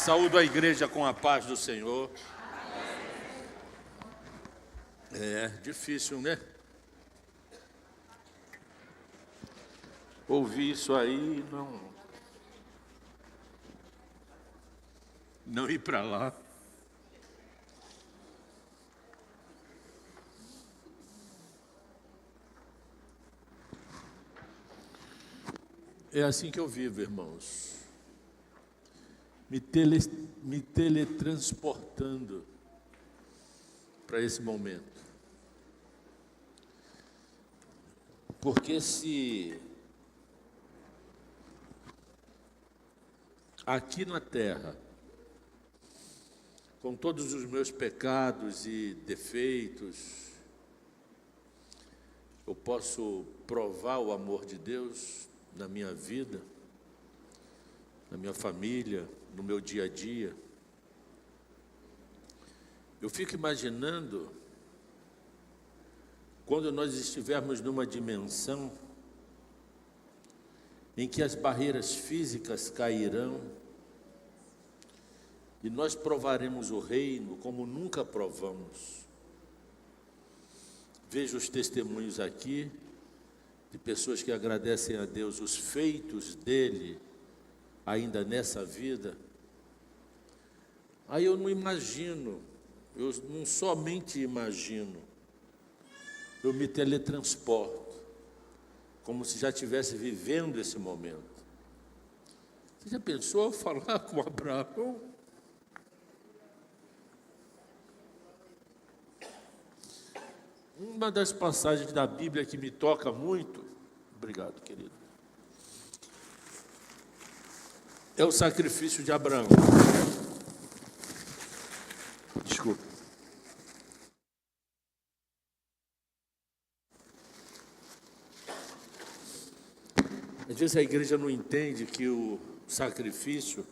Saúdo a igreja com a paz do Senhor. É difícil, né? Ouvir isso aí, não ir para lá. É assim que eu vivo, irmãos. Me teletransportando para esse momento. Porque se aqui na terra, com todos os meus pecados e defeitos, eu posso provar o amor de Deus na minha vida, na minha família, no meu dia a dia. Eu fico imaginando quando nós estivermos numa dimensão em que as barreiras físicas cairão e nós provaremos o reino como nunca provamos. Vejo os testemunhos aqui de pessoas que agradecem a Deus os feitos dele ainda nessa vida. Aí eu não imagino, eu não somente imagino, eu me teletransporto, como se já estivesse vivendo esse momento. Você já pensou falar com Abraão? Uma das passagens da Bíblia que me toca muito, obrigado, querido, é o sacrifício de Abraão. Desculpa. Às vezes a igreja não entende que o sacrifício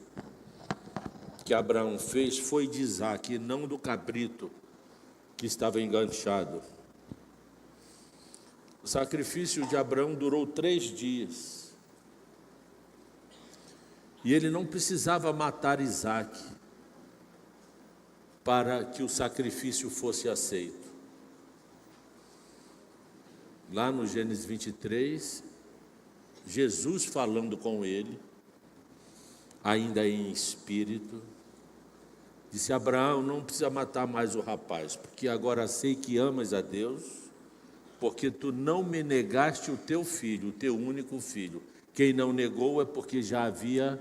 que Abraão fez foi de Isaac e não do cabrito que estava enganchado. O sacrifício de Abraão durou 3 dias. E ele não precisava matar Isaac para que o sacrifício fosse aceito. Lá no Gênesis 23, Jesus falando com ele, ainda em espírito, disse: Abraão, não precisa matar mais o rapaz, porque agora sei que amas a Deus, porque tu não me negaste o teu filho, o teu único filho. Quem não negou é porque já havia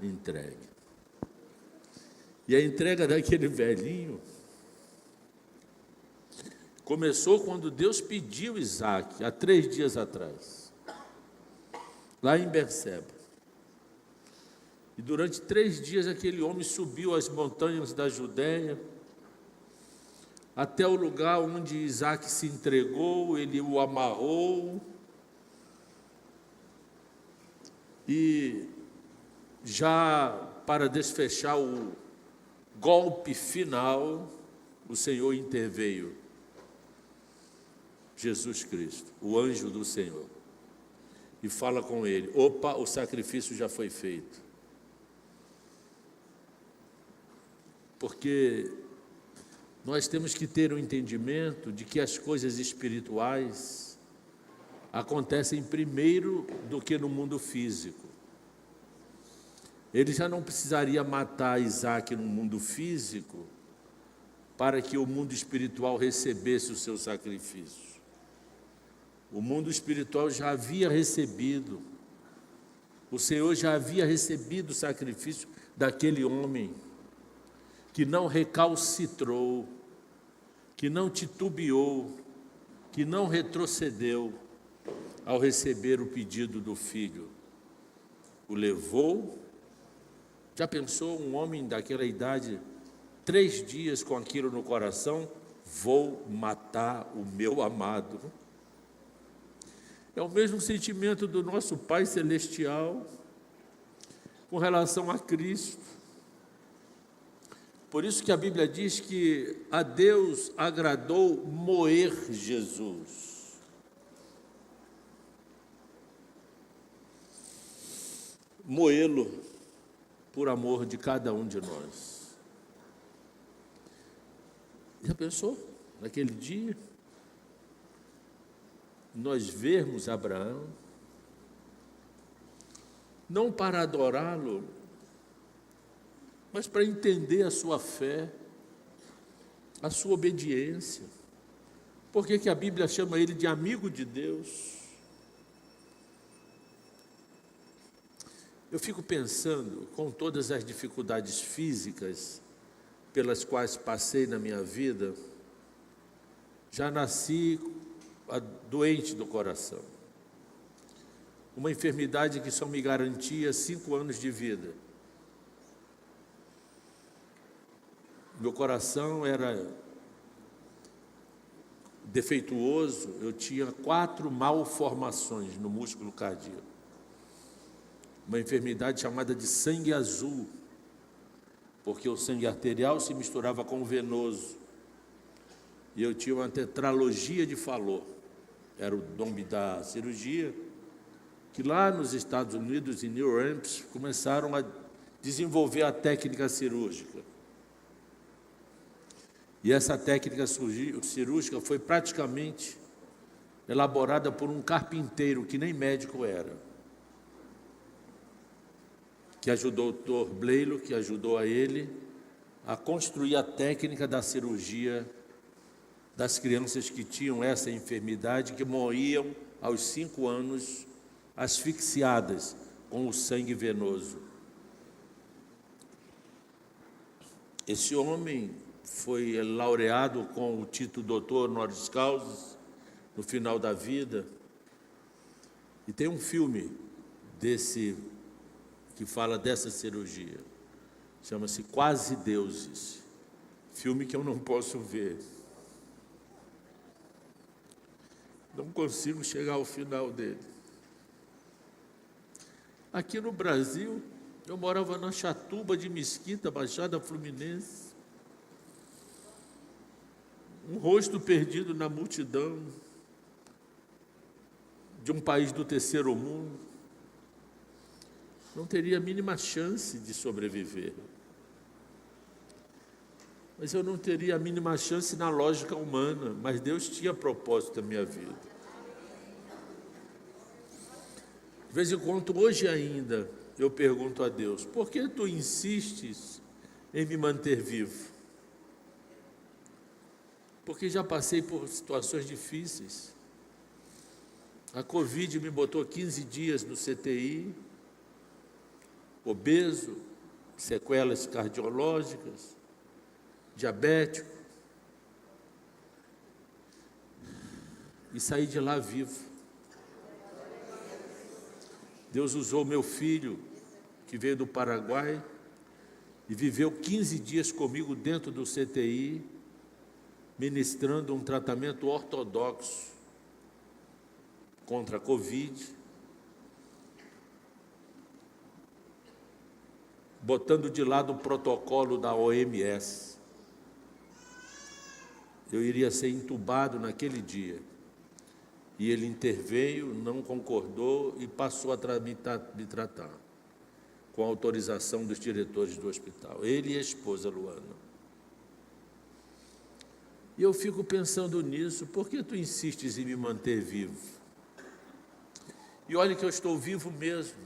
entregue. E a entrega daquele velhinho começou quando Deus pediu Isaac, há 3 dias atrás, lá em Berseba. E durante 3 dias aquele homem subiu as montanhas da Judéia, até o lugar onde Isaac se entregou, ele o amarrou, e já para desfechar o golpe final, o Senhor interveio. Jesus Cristo, o anjo do Senhor, e fala com ele: opa, o sacrifício já foi feito. Porque nós temos que ter o entendimento de que as coisas espirituais acontecem primeiro do que no mundo físico. Ele já não precisaria matar Isaac no mundo físico para que o mundo espiritual recebesse o seu sacrifício. O mundo espiritual já havia recebido, o Senhor já havia recebido o sacrifício daquele homem que não recalcitrou, que não titubeou, que não retrocedeu ao receber o pedido do filho. O levou. Já pensou um homem daquela idade, 3 dias com aquilo no coração? Vou matar o meu amado. É o mesmo sentimento do nosso Pai Celestial com relação a Cristo. Por isso que a Bíblia diz que a Deus agradou moer Jesus. Moê-lo. por amor de cada um de nós. Já pensou? Naquele dia, nós vermos Abraão, não para adorá-lo, mas para entender a sua fé, a sua obediência. Por que a Bíblia chama ele de amigo de Deus? Eu fico pensando, com todas as dificuldades físicas pelas quais passei na minha vida, já nasci doente do coração. Uma enfermidade que só me garantia 5 anos de vida. Meu coração era defeituoso, eu tinha 4 malformações no músculo cardíaco. Uma enfermidade chamada de sangue azul, porque o sangue arterial se misturava com o venoso. E eu tinha uma tetralogia de Fallot, era o nome da cirurgia, que lá nos Estados Unidos, em New Hampshire, começaram a desenvolver a técnica cirúrgica. E essa técnica cirúrgica foi praticamente elaborada por um carpinteiro que nem médico era, que ajudou o Dr. Bleilo, que ajudou a ele a construir a técnica da cirurgia das crianças que tinham essa enfermidade, que morriam aos 5 anos asfixiadas com o sangue venoso. Esse homem foi laureado com o título doutor honoris causa no final da vida, e tem um filme que fala dessa cirurgia, chama-se Quase Deuses, filme que eu não posso ver, não consigo chegar ao final dele. Aqui no Brasil, eu morava na Chatuba de Mesquita, Baixada Fluminense, um rosto perdido na multidão de um país do terceiro mundo, não teria a mínima chance de sobreviver. Mas eu não teria a mínima chance na lógica humana, mas Deus tinha propósito na minha vida. De vez em quando, hoje ainda, eu pergunto a Deus, por que tu insistes em me manter vivo? Porque já passei por situações difíceis. A Covid me botou 15 dias no CTI, obeso, sequelas cardiológicas, diabético, e saí de lá vivo. Deus usou meu filho, que veio do Paraguai, e viveu 15 dias comigo dentro do CTI, ministrando um tratamento ortodoxo contra a Covid, botando de lado o protocolo da OMS. Eu iria ser entubado naquele dia. E ele interveio, não concordou e passou a me tratar, com a autorização dos diretores do hospital, ele e a esposa Luana. E eu fico pensando nisso, por que tu insistes em me manter vivo? E olha que eu estou vivo mesmo.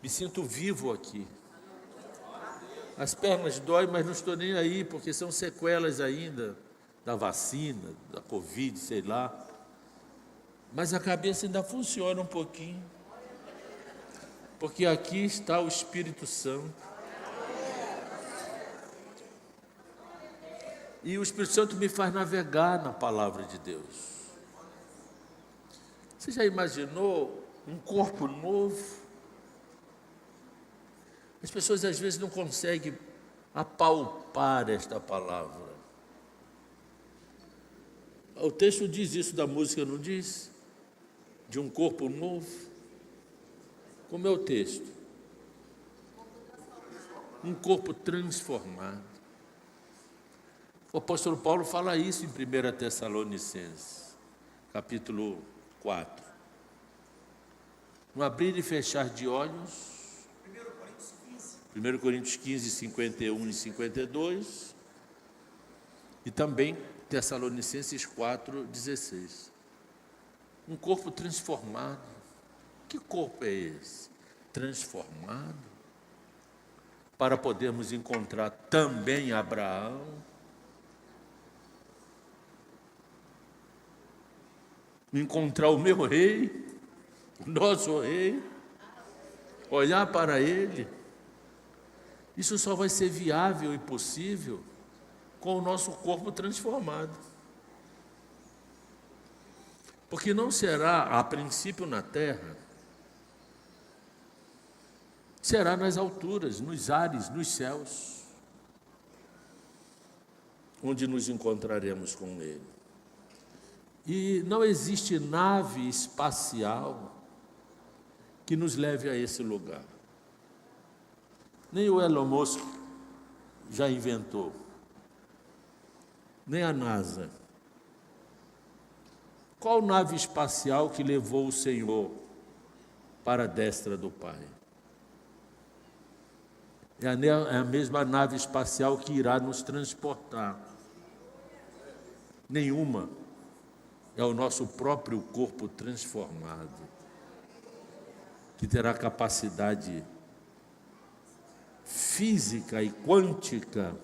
Me sinto vivo aqui. As pernas doem, mas não estou nem aí, porque são sequelas ainda da vacina, da Covid, sei lá. Mas a cabeça ainda funciona um pouquinho, porque aqui está o Espírito Santo. E o Espírito Santo me faz navegar na palavra de Deus. Você já imaginou um corpo novo? As pessoas às vezes não conseguem apalpar esta palavra. O texto diz isso da música, não diz? De um corpo novo. Como é o texto? Um corpo transformado. O apóstolo Paulo fala isso em 1 Tessalonicenses, capítulo 4. No abrir e fechar de olhos, 1 Coríntios 15, 51 e 52, e também Tessalonicenses 4, 16. Um corpo transformado. Que corpo é esse? Transformado, para podermos encontrar também Abraão, encontrar o meu rei, o nosso rei, olhar para ele. Isso só vai ser viável e possível com o nosso corpo transformado. Porque não será, a princípio, na terra, será nas alturas, nos ares, nos céus, onde nos encontraremos com ele. E não existe nave espacial que nos leve a esse lugar. Nem o Elon Musk já inventou, nem a NASA. Qual nave espacial que levou o Senhor para a destra do Pai? É a mesma nave espacial que irá nos transportar. Nenhuma. É o nosso próprio corpo transformado, que terá capacidade física e quântica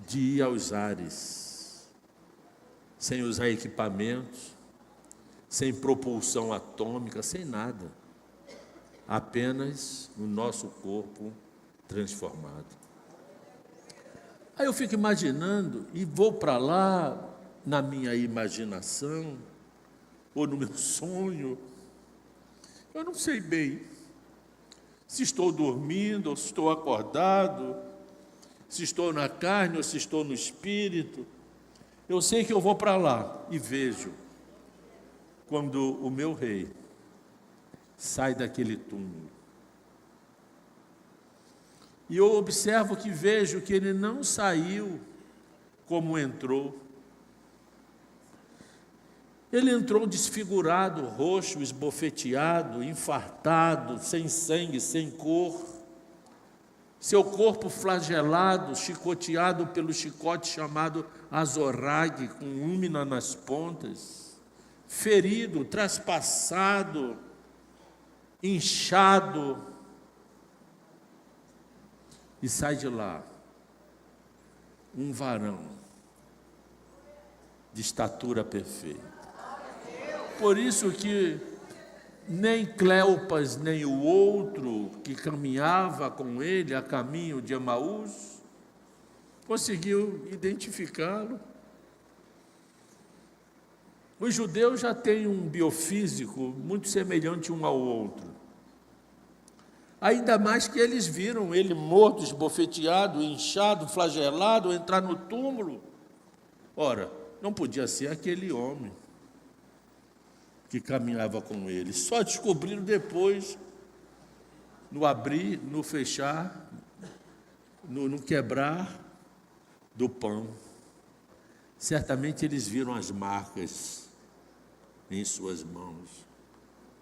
de ir aos ares, sem usar equipamentos, sem propulsão atômica, sem nada. Apenas o nosso corpo transformado. Aí eu fico imaginando e vou para lá na minha imaginação ou no meu sonho. Eu não sei bem se estou dormindo ou se estou acordado, se estou na carne ou se estou no espírito. Eu sei que eu vou para lá e vejo quando o meu rei sai daquele túmulo. E eu observo que vejo que ele não saiu como entrou. Ele entrou desfigurado, roxo, esbofeteado, infartado, sem sangue, sem cor. Seu corpo flagelado, chicoteado pelo chicote chamado azorrague, com lâmina nas pontas. Ferido, traspassado, inchado. E sai de lá um varão de estatura perfeita. Por isso que nem Cleopas, nem o outro que caminhava com ele a caminho de Emaús, conseguiu identificá-lo. Os judeus já têm um biofísico muito semelhante um ao outro. Ainda mais que eles viram ele morto, esbofeteado, inchado, flagelado, entrar no túmulo. Ora, não podia ser aquele homem que caminhava com ele. Só descobriram depois, no abrir, no fechar, no quebrar do pão. Certamente eles viram as marcas em suas mãos,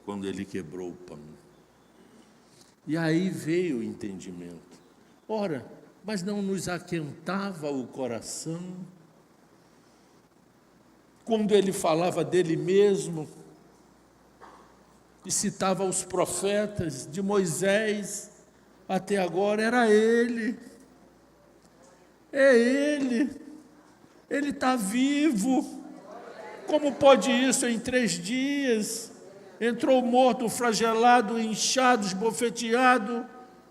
quando ele quebrou o pão. E aí veio o entendimento. Ora, mas não nos aquentava o coração quando ele falava dele mesmo e citava os profetas, de Moisés até agora? Era ele. É ele. Ele está vivo. Como pode isso em 3 dias? Entrou morto, flagelado, inchado, esbofeteado,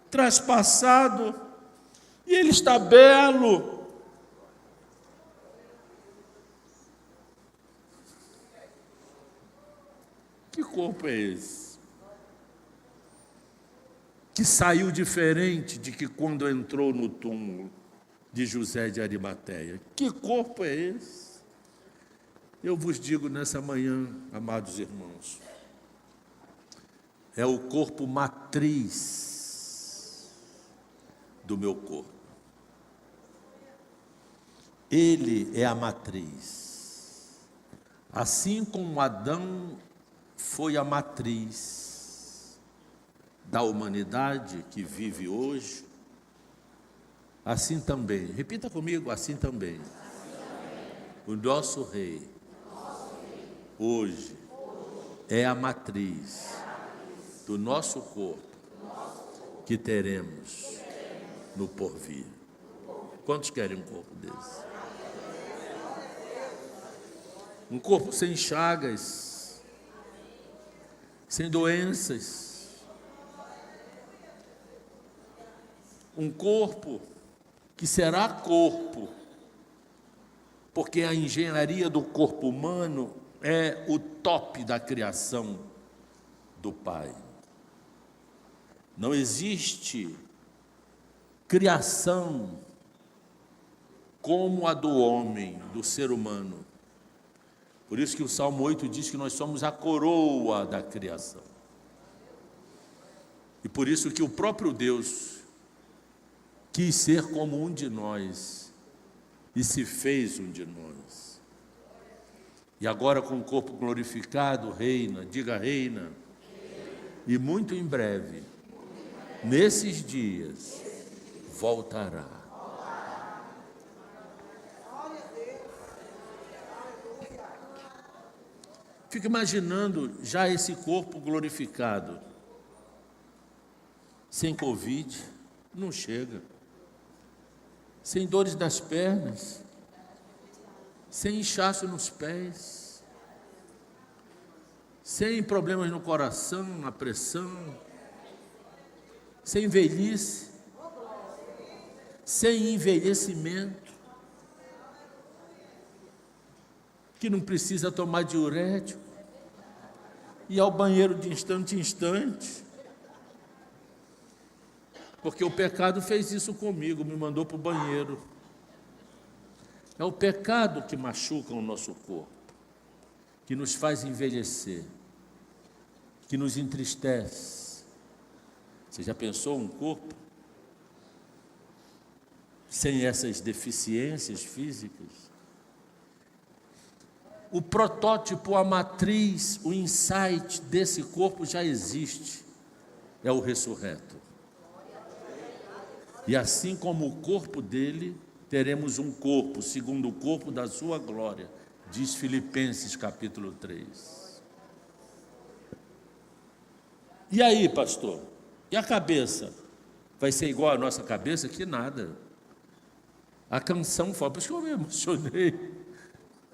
traspassado, e ele está belo. Que corpo é esse? Que saiu diferente de que quando entrou no túmulo de José de Arimateia. Que corpo é esse? Eu vos digo nessa manhã, amados irmãos, é o corpo matriz do meu corpo. Ele é a matriz. Assim como Adão foi a matriz da humanidade que vive hoje, assim também, repita comigo, assim também, o nosso Rei, hoje, é a matriz do nosso corpo que teremos no porvir. Quantos querem um corpo desse? Um corpo sem chagas, sem doenças. Um corpo que será corpo, porque a engenharia do corpo humano é o top da criação do Pai. Não existe criação como a do homem, do ser humano. Por isso que o Salmo 8 diz que nós somos a coroa da criação. E por isso que o próprio Deus quis ser como um de nós e se fez um de nós. E agora com o corpo glorificado reina, diga reina. E muito em breve, nesses dias, voltará. Fico imaginando já esse corpo glorificado, sem Covid, não chega, sem dores nas pernas, sem inchaço nos pés, sem problemas no coração, na pressão, sem velhice, sem envelhecimento, que não precisa tomar diurético, ir ao banheiro de instante em instante, porque o pecado fez isso comigo, me mandou para o banheiro. É o pecado que machuca o nosso corpo, que nos faz envelhecer, que nos entristece. Você já pensou um corpo sem essas deficiências físicas? O protótipo, a matriz, o insight desse corpo já existe, é o ressurreto. E assim como o corpo dele, teremos um corpo, segundo o corpo da sua glória, diz Filipenses capítulo 3. E aí, pastor? E a cabeça? Vai ser igual a nossa cabeça? Que nada. A canção fala, por isso que eu me emocionei.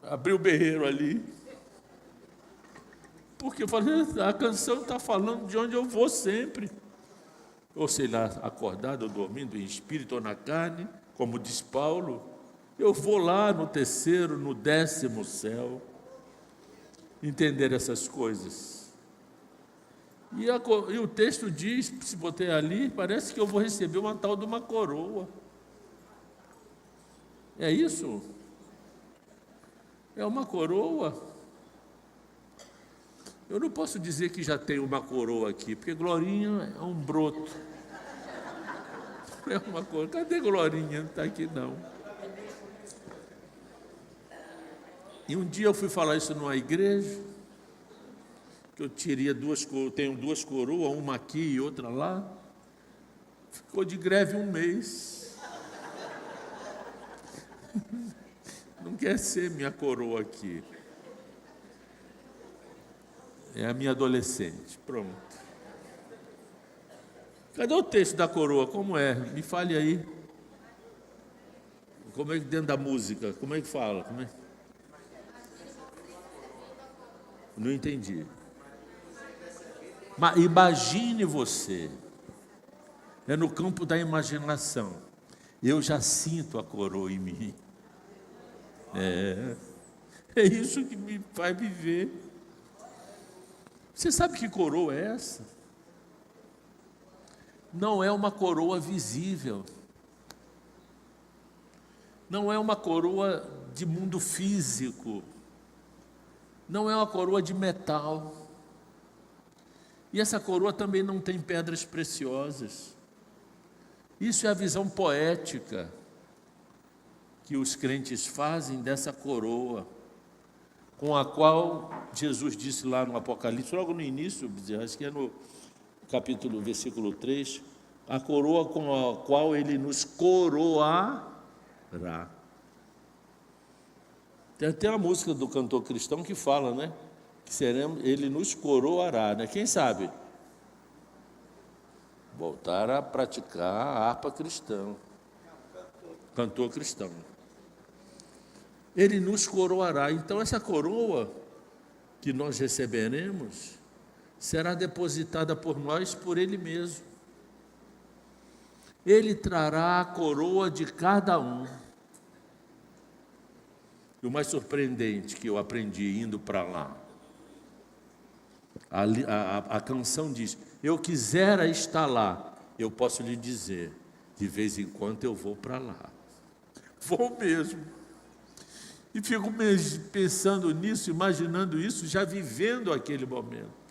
Abri o berreiro ali, porque eu falei, a canção está falando de onde eu vou sempre, ou sei lá, acordado ou dormindo em espírito ou na carne, como diz Paulo, eu vou lá no terceiro, no 10º céu, entender essas coisas. E o texto diz, se botei ali, parece que eu vou receber uma tal de uma coroa. É isso? É uma coroa. Eu não posso dizer que já tenho uma coroa aqui, porque Glorinha é um broto. É uma coroa. Cadê Glorinha? Não está aqui não. E um dia eu fui falar isso numa igreja, que eu tenho duas coroas, uma aqui e outra lá. Ficou de greve um mês. Não quer ser minha coroa aqui. É a minha adolescente. Pronto. Cadê o texto da coroa? Como é? Me fale aí. Como é que dentro da música? Como é que fala? Como é? Não entendi. Mas imagine você. É no campo da imaginação. Eu já sinto a coroa em mim. É isso que me faz viver. Você sabe que coroa é essa? Não é uma coroa visível. Não é uma coroa de mundo físico. Não é uma coroa de metal. E essa coroa também não tem pedras preciosas. Isso é a visão poética que os crentes fazem dessa coroa, com a qual Jesus disse lá no Apocalipse, logo no início, acho que é versículo 3, a coroa com a qual ele nos coroará. Tem até uma música do cantor cristão que fala, né? Que ele nos coroará, né? Quem sabe? Voltar a praticar a harpa cristã. Cantor cristão. Ele nos coroará. Então, essa coroa que nós receberemos será depositada por nós, por Ele mesmo. Ele trará a coroa de cada um. E o mais surpreendente que eu aprendi indo para lá, a canção diz: eu quisera estar lá. Eu posso lhe dizer, de vez em quando eu vou para lá. Vou mesmo. E fico pensando nisso, imaginando isso, já vivendo aquele momento.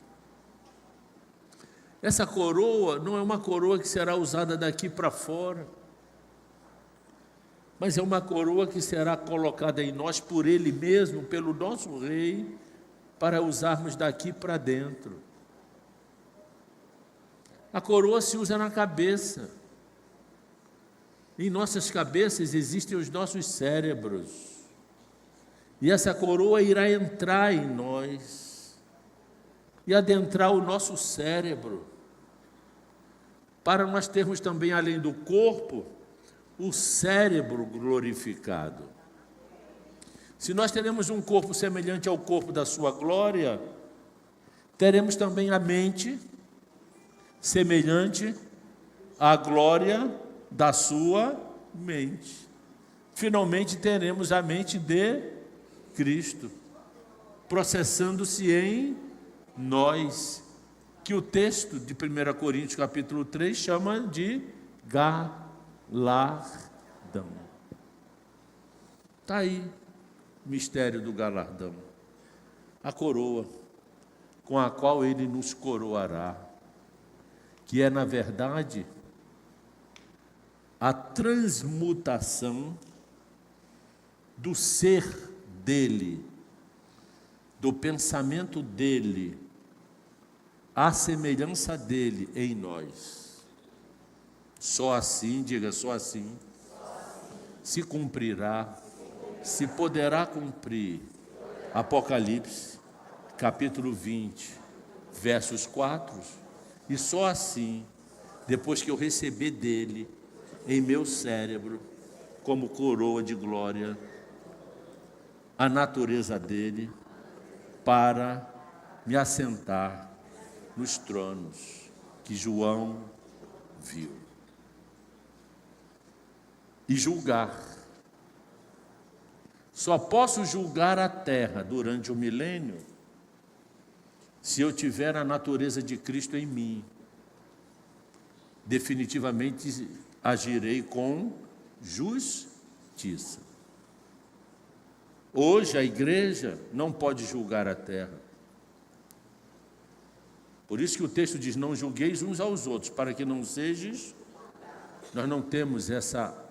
Essa coroa não é uma coroa que será usada daqui para fora, mas é uma coroa que será colocada em nós por Ele mesmo, pelo nosso Rei, para usarmos daqui para dentro. A coroa se usa na cabeça. Em nossas cabeças existem os nossos cérebros. E essa coroa irá entrar em nós e adentrar o nosso cérebro, para nós termos também, além do corpo, o cérebro glorificado. Se nós teremos um corpo semelhante ao corpo da sua glória, teremos também a mente semelhante à glória da sua mente. Finalmente teremos a mente de Cristo, processando-se em nós, que o texto de 1 Coríntios capítulo 3 chama de galardão. Está aí o mistério do galardão, a coroa com a qual Ele nos coroará, que é, na verdade, a transmutação do ser dele, do pensamento dele, à semelhança dele em nós. Só assim, diga, só assim, se cumprirá, se poderá cumprir Apocalipse, capítulo 20, versos 4, e só assim, depois que eu receber dele, em meu cérebro, como coroa de glória, a natureza dele, para me assentar nos tronos que João viu. E julgar. Só posso julgar a terra durante o milênio se eu tiver a natureza de Cristo em mim. Definitivamente agirei com justiça. Hoje a igreja não pode julgar a terra. Por isso que o texto diz: não julgueis uns aos outros, para que não sejais. Nós não temos essa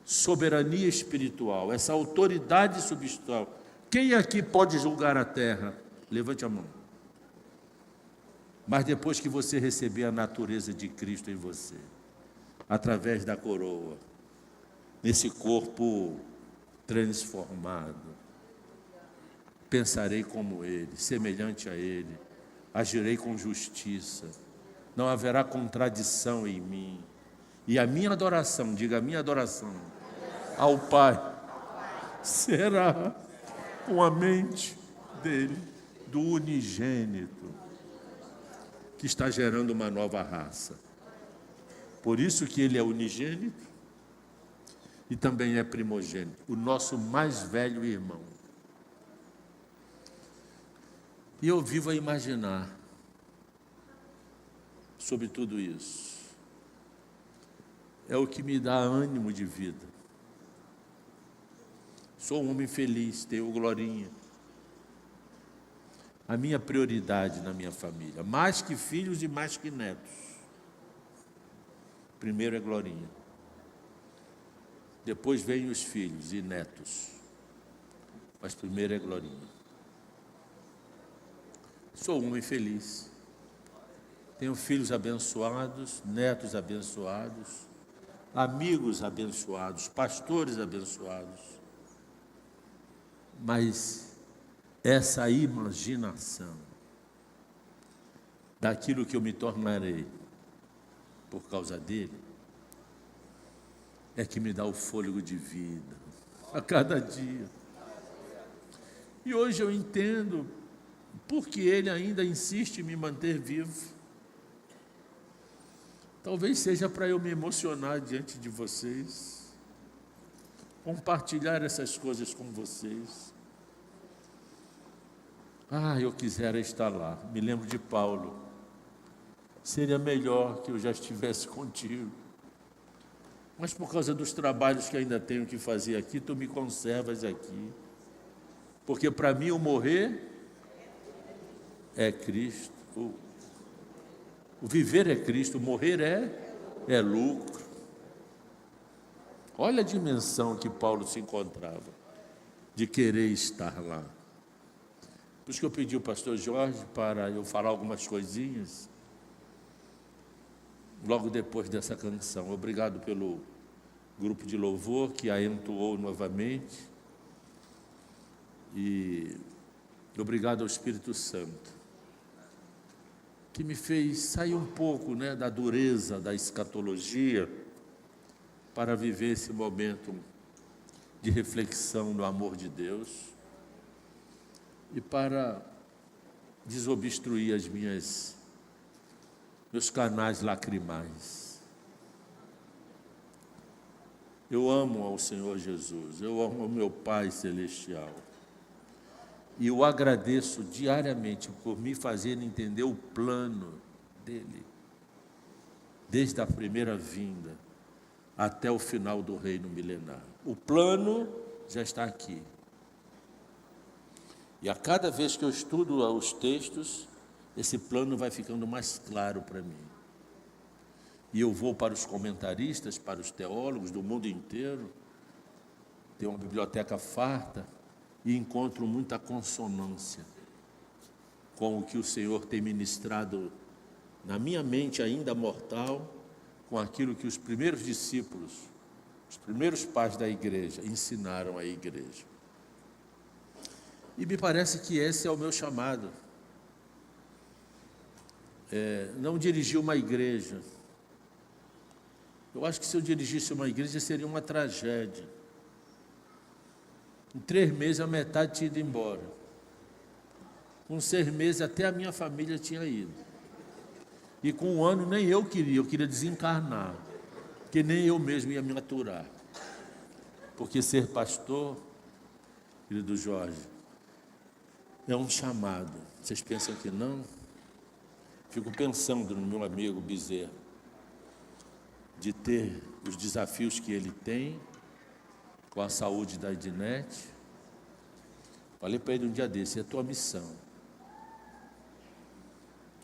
soberania espiritual, essa autoridade substancial. Quem aqui pode julgar a terra? Levante a mão. Mas depois que você receber a natureza de Cristo em você, através da coroa, nesse corpo transformado, pensarei como Ele, semelhante a Ele, agirei com justiça, não haverá contradição em mim, e a minha adoração, diga, a minha adoração ao Pai será com a mente dele, do unigênito, que está gerando uma nova raça. Por isso que ele é unigênito e também é primogênito, o nosso mais velho irmão. E eu vivo a imaginar sobre tudo isso. É o que me dá ânimo de vida. Sou um homem feliz, tenho glorinha. A minha prioridade na minha família, mais que filhos e mais que netos. Primeiro é glorinha. Depois vêm os filhos e netos. Mas primeiro é glorinha. Sou um homem feliz. tenho filhos abençoados, netos abençoados, amigos abençoados, pastores abençoados. Mas essa imaginação daquilo que eu me tornarei por causa dele é que me dá o fôlego de vida a cada dia. E hoje eu entendo porque ele ainda insiste em me manter vivo. Talvez seja para eu me emocionar diante de vocês, compartilhar essas coisas com vocês. Eu quisera estar lá. Me lembro de Paulo. Seria melhor que eu já estivesse contigo. Mas por causa dos trabalhos que ainda tenho que fazer aqui, tu me conservas aqui. Porque para mim o morrer é Cristo. O viver é Cristo, o morrer é lucro. Olha a dimensão que Paulo se encontrava, de querer estar lá. Por isso que eu pedi ao pastor Jorge para eu falar algumas coisinhas, logo depois dessa canção. Obrigado pelo grupo de louvor que a entoou novamente. E obrigado ao Espírito Santo, que me fez sair um pouco, da dureza da escatologia, para viver esse momento de reflexão no amor de Deus e para desobstruir meus canais lacrimais. Eu amo ao Senhor Jesus, eu amo ao meu Pai Celestial. E eu agradeço diariamente por me fazer entender o plano dele, desde a primeira vinda até o final do reino milenar. O plano já está aqui. E a cada vez que eu estudo os textos, esse plano vai ficando mais claro para mim. E eu vou para os comentaristas, para os teólogos do mundo inteiro, tenho uma biblioteca farta, e encontro muita consonância com o que o Senhor tem ministrado na minha mente ainda mortal, com aquilo que os primeiros discípulos, os primeiros pais da igreja ensinaram à igreja. E me parece que esse é o meu chamado. Não dirigir uma igreja. Eu acho que se eu dirigisse uma igreja seria uma tragédia. Em 3 meses a metade tinha ido embora. Com 6 meses até a minha família tinha ido. E com 1 ano nem eu queria desencarnar, porque nem eu mesmo ia me aturar. Porque ser pastor, querido Jorge, é um chamado. Vocês pensam que não? Fico pensando no meu amigo Bezerra, de ter os desafios que ele tem, com a saúde da Ednete. Falei para ele um dia desse, é a tua missão.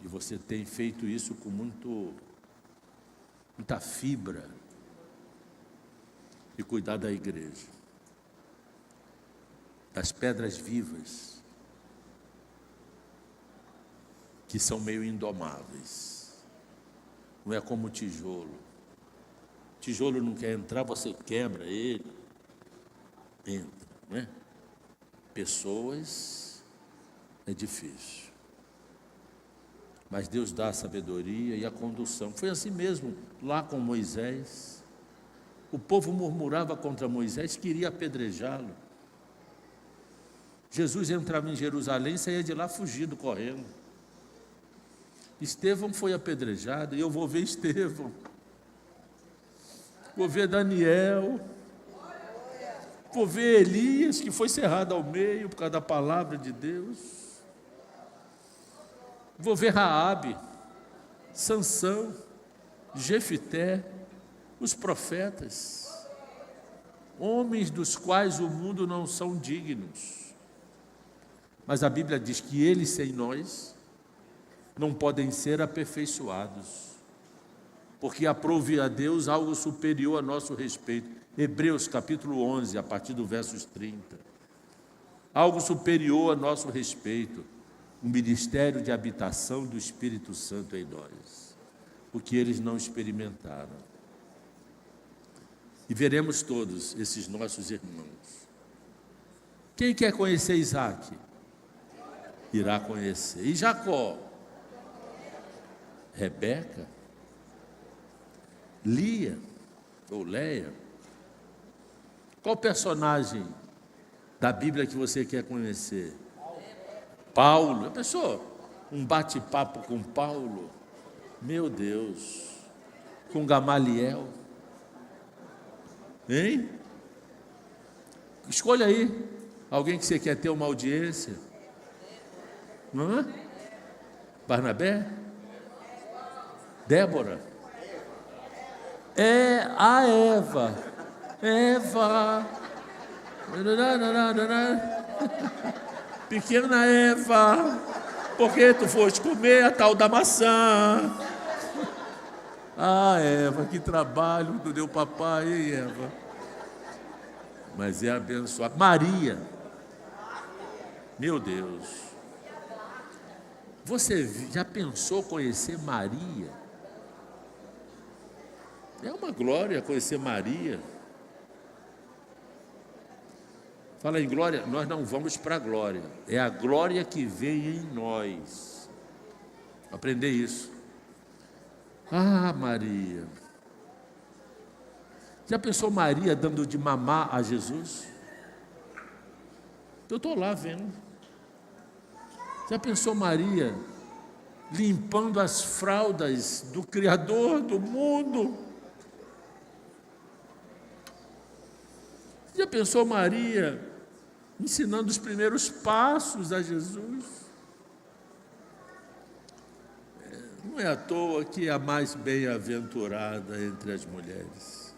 E você tem feito isso com muita fibra. E cuidar da igreja. Das pedras vivas, que são meio indomáveis. Não é como o tijolo. O tijolo não quer entrar, você quebra ele. Entra, não é? Pessoas é difícil, mas Deus dá a sabedoria e a condução. Foi assim mesmo lá com Moisés. O povo murmurava contra Moisés, queria apedrejá-lo. Jesus entrava em Jerusalém e saía de lá fugido, correndo. Estevão foi apedrejado, e eu vou ver Estevão, vou ver Daniel, vou ver Elias, que foi cerrado ao meio por causa da palavra de Deus. Vou ver Raabe, Sansão, Jefité, os profetas, homens dos quais o mundo não são dignos. Mas a Bíblia diz que eles sem nós não podem ser aperfeiçoados, porque aprove a Deus algo superior a nosso respeito. Hebreus capítulo 11, a partir do versos 30. Algo superior a nosso respeito. um ministério de habitação do Espírito Santo em nós, o que eles não experimentaram. E veremos todos esses nossos irmãos. Quem quer conhecer Isaac? Irá conhecer. E Jacó? Rebeca? Lia ou Leia? Qual personagem da Bíblia que você quer conhecer? Paulo. A pessoa, um bate-papo com Paulo, meu Deus, com Gamaliel, hein? Escolha aí alguém que você quer ter uma audiência. Não é? Barnabé? Débora? É a Eva. Pequena Eva, por que tu foste comer a tal da maçã? Ah, Eva, que trabalho tu deu papai, hein, Eva? Mas é abençoada. Maria, meu Deus, você já pensou conhecer Maria? É uma glória conhecer Maria. Fala em glória, nós não vamos para a glória, é a glória que vem em nós. Aprender isso. Ah, Maria. Já pensou Maria dando de mamar a Jesus? Eu estou lá vendo. Já pensou Maria limpando as fraldas do Criador do mundo? Já pensou Maria ensinando os primeiros passos a Jesus? Não é à toa que é a mais bem-aventurada entre as mulheres.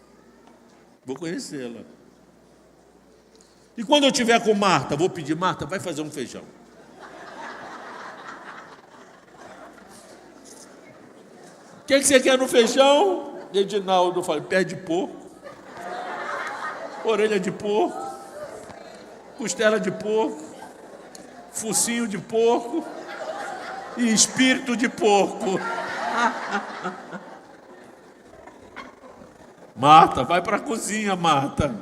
Vou conhecê-la. E quando eu estiver com Marta, vou pedir, Marta, vai fazer um feijão. O que você quer no feijão? Edinaldo fala, pé de porco, orelha de porco, costela de porco, focinho de porco e espírito de porco. Marta, vai para a cozinha, Marta.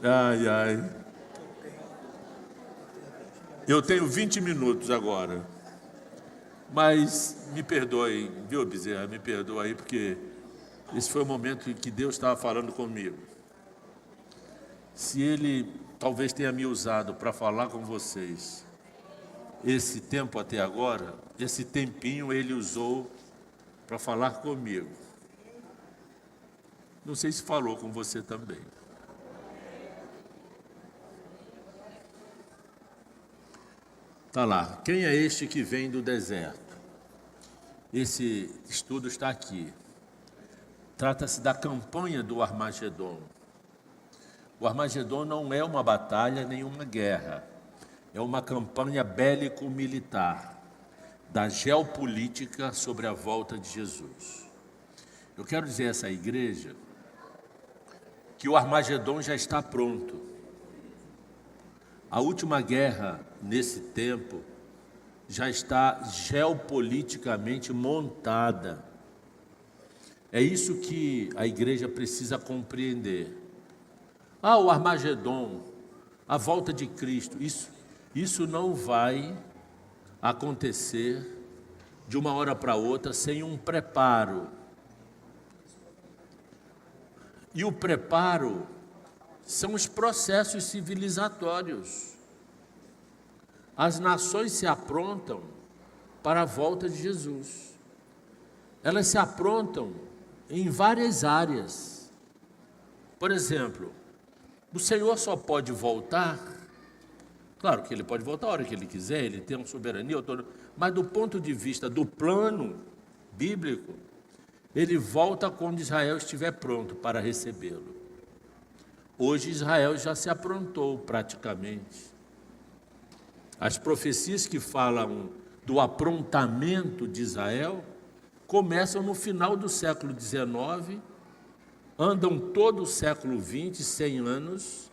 Ai, ai. Eu tenho 20 minutos agora. Mas me perdoem, viu, Bezerra? Me perdoa aí, porque esse foi o momento em que Deus estava falando comigo. Se Ele talvez tenha me usado para falar com vocês esse tempo até agora, esse tempinho Ele usou para falar comigo. Não sei se falou com você também. Está lá. Quem é este que vem do deserto? Esse estudo está aqui. Trata-se da campanha do Armagedon. O Armagedon não é uma batalha nem uma guerra. É uma campanha bélico-militar da geopolítica sobre a volta de Jesus. Eu quero dizer a essa igreja que o Armagedon já está pronto. A última guerra, nesse tempo, já está geopoliticamente montada. É isso que a igreja precisa compreender. Ah, o Armagedon, a volta de Cristo, isso não vai acontecer de uma hora para outra sem um preparo. E o preparo são os processos civilizatórios. As nações se aprontam para a volta de Jesus. Elas se aprontam em várias áreas. Por exemplo, o Senhor só pode voltar, claro que Ele pode voltar a hora que Ele quiser, Ele tem uma soberania, mas do ponto de vista do plano bíblico, Ele volta quando Israel estiver pronto para recebê-lo. Hoje Israel já se aprontou praticamente. As profecias que falam do aprontamento de Israel começam no final do século XIX, andam todo o século XX, 100 anos,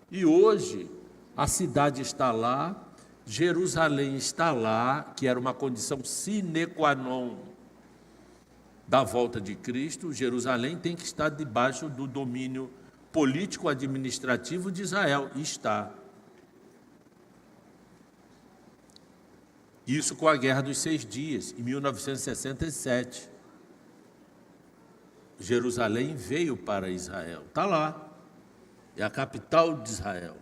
e hoje a cidade está lá Jerusalém está lá, que era uma condição sine qua non da volta de Cristo. Jerusalém tem que estar debaixo do domínio político-administrativo de Israel, e está. Isso com a Guerra dos 6 Dias, em 1967. Jerusalém veio para Israel, está lá, é a capital de Israel.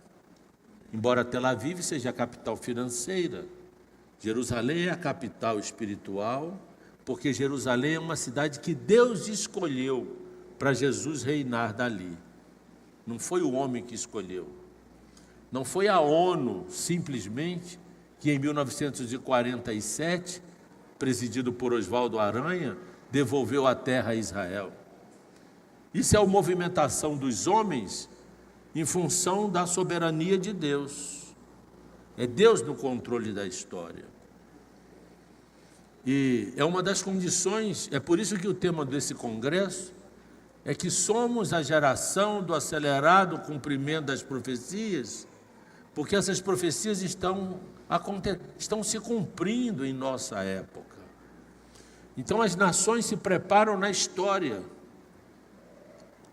Embora Tel Aviv seja a capital financeira, Jerusalém é a capital espiritual, porque Jerusalém é uma cidade que Deus escolheu para Jesus reinar dali. Não foi o homem que escolheu. Não foi a ONU, simplesmente, que em 1947, presidido por Oswaldo Aranha, devolveu a terra a Israel. Isso é a movimentação dos homens em função da soberania de Deus. É Deus no controle da história. E é uma das condições, é por isso que o tema desse congresso é que somos a geração do acelerado cumprimento das profecias, porque essas profecias estão se cumprindo em nossa época. Então as nações se preparam na história,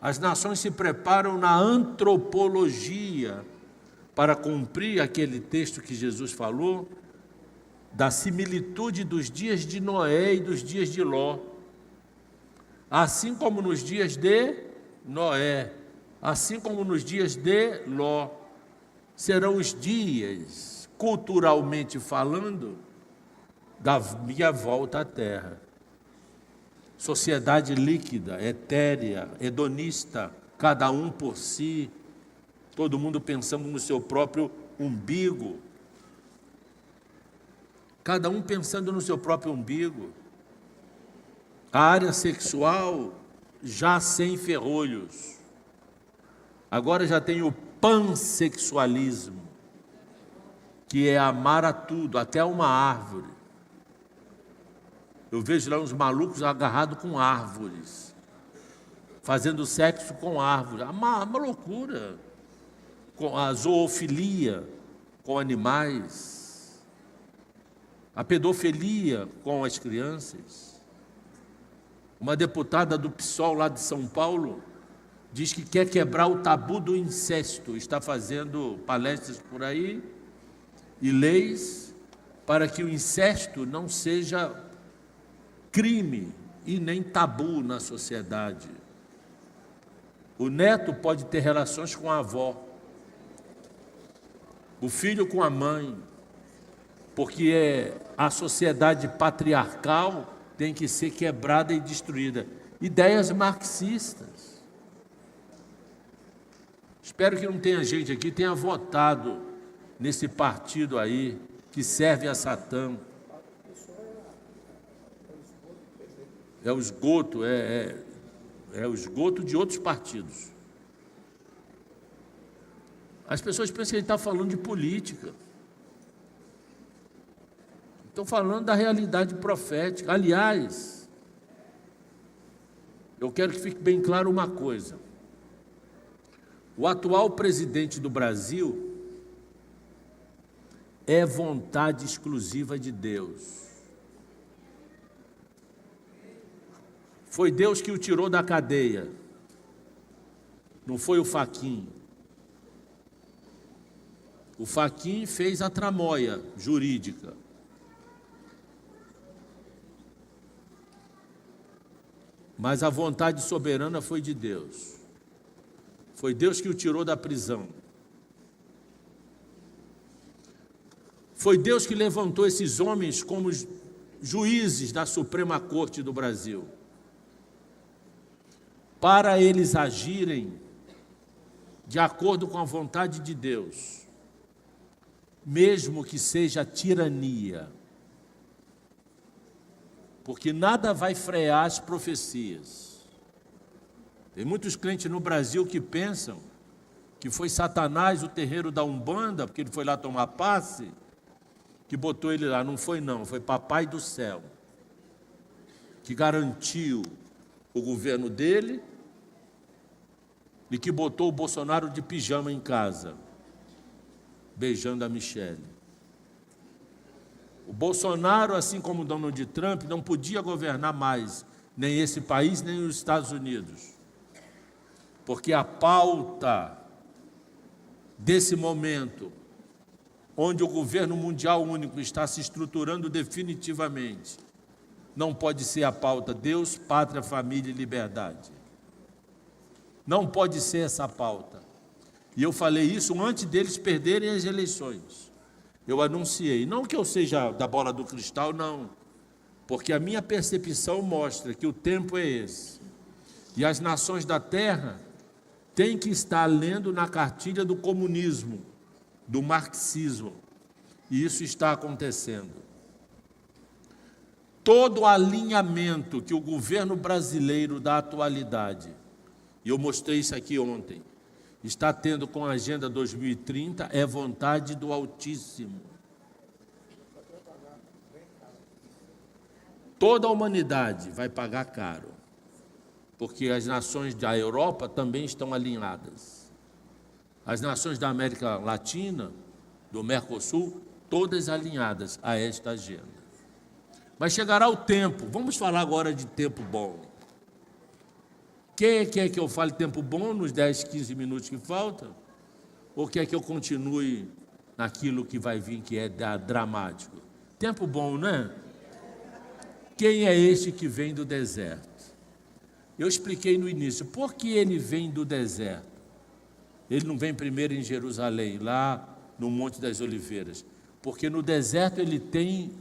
as nações se preparam na antropologia para cumprir aquele texto que Jesus falou, da similitude dos dias de Noé e dos dias de Ló. Assim como nos dias de Noé, assim como nos dias de Ló, serão os dias, culturalmente falando, da minha volta à terra. Sociedade líquida, etérea, hedonista, cada um por si, todo mundo pensando no seu próprio umbigo. Cada um pensando no seu próprio umbigo. A área sexual já sem ferrolhos. Agora já tem o pansexualismo, que é amar a tudo, até uma árvore. Eu vejo lá uns malucos agarrados com árvores, fazendo sexo com árvores. Uma loucura. Com a zoofilia com animais, a pedofilia com as crianças. Uma deputada do PSOL lá de São Paulo diz que quer quebrar o tabu do incesto, está fazendo palestras por aí e leis para que o incesto não seja crime e nem tabu na sociedade. O neto pode ter relações com a avó, o filho com a mãe, porque a sociedade patriarcal tem que ser quebrada e destruída. Ideias marxistas. Espero que não tenha gente aqui que tenha votado nesse partido aí que serve a Satã. É o esgoto, é o esgoto de outros partidos. As pessoas pensam que ele está falando de política. Estou falando da realidade profética. Aliás, eu quero que fique bem claro uma coisa. O atual presidente do Brasil é vontade exclusiva de Deus. Foi Deus que o tirou da cadeia. Não foi o Fachin. O Fachin fez a tramóia jurídica. Mas a vontade soberana foi de Deus. Foi Deus que o tirou da prisão. Foi Deus que levantou esses homens como juízes da Suprema Corte do Brasil, para eles agirem de acordo com a vontade de Deus, mesmo que seja tirania. Porque nada vai frear as profecias. Tem muitos crentes no Brasil que pensam que foi Satanás, o terreiro da Umbanda, porque ele foi lá tomar passe, que botou ele lá. Não foi não, foi Papai do Céu, que garantiu o governo dele e que botou o Bolsonaro de pijama em casa, beijando a Michele. O Bolsonaro, assim como Donald Trump, não podia governar mais nem esse país, nem os Estados Unidos. Porque a pauta desse momento, onde o governo mundial único está se estruturando definitivamente, não pode ser a pauta Deus, pátria, família e liberdade. Não pode ser essa pauta. E eu falei isso antes deles perderem as eleições. Eu anunciei, não que eu seja da bola do cristal, não, porque a minha percepção mostra que o tempo é esse. E as nações da terra têm que estar lendo na cartilha do comunismo, do marxismo. E isso está acontecendo. Todo o alinhamento que o governo brasileiro da atualidade, e eu mostrei isso aqui ontem, está tendo com a Agenda 2030, é vontade do Altíssimo. Toda a humanidade vai pagar caro, porque as nações da Europa também estão alinhadas. As nações da América Latina, do Mercosul, todas alinhadas a esta agenda. Mas chegará o tempo, vamos falar agora de tempo bom. Quem quer que eu fale tempo bom nos 10, 15 minutos que faltam? Ou quer que eu continue naquilo que vai vir, que é dramático? Tempo bom, né? Quem é este que vem do deserto? Eu expliquei no início, por que ele vem do deserto? Ele não vem primeiro em Jerusalém, lá no Monte das Oliveiras, porque no deserto ele tem